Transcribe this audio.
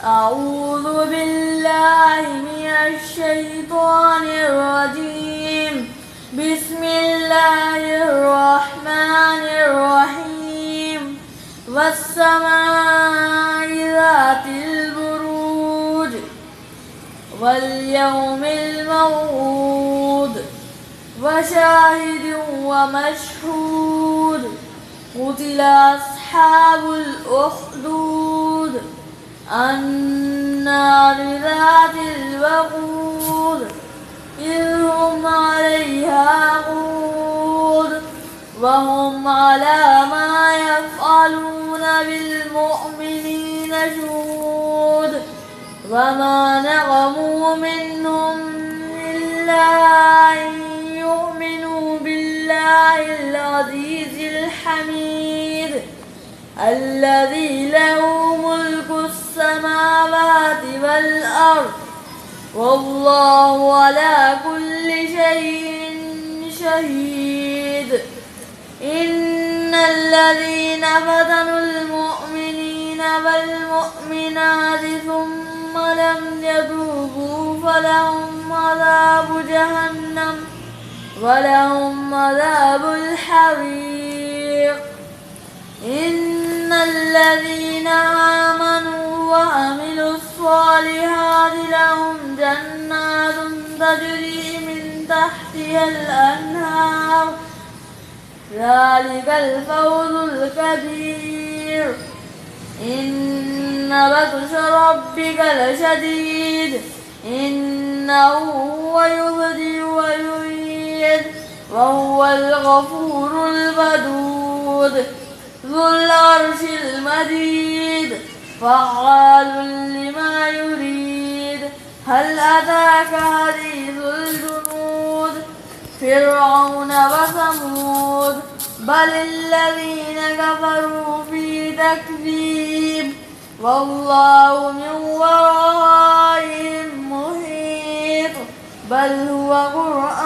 أعوذ بالله من الشيطان الرجيم. بسم الله الرحمن الرحيم. والسماء ذات البروج واليوم الموعود وشاهد ومشهود. قتل أصحاب الأخدود النار ذات الوقود إذ هم عليها قعود وهم على ما يفعلون بالمؤمنين شهود. وما نقموا منهم إلا أن يؤمنوا بالله العزيز الحميد الذي له ملك السماوات والأرض والله على كل شيء شهيد. إن الذين فتنوا المؤمنين والمؤمنات ثم لم يتوبوا فلهم عذاب جهنم ولهم عذاب الحريق. إن الذين آمنوا وعملوا الصالحات لهم جنات تجري من تحتها الأنهار ذلك الفوز الكبير. إن بطش ربك لشديد إنه هو يبدئ ويعيد وهو الغفور الودود ذو العرش المجيد فعال لما يريد. هل أتاك حديث الجنود فرعون وثمود بل الذين كفروا في تكذيب والله من ورائهم محيط بل هو قرآن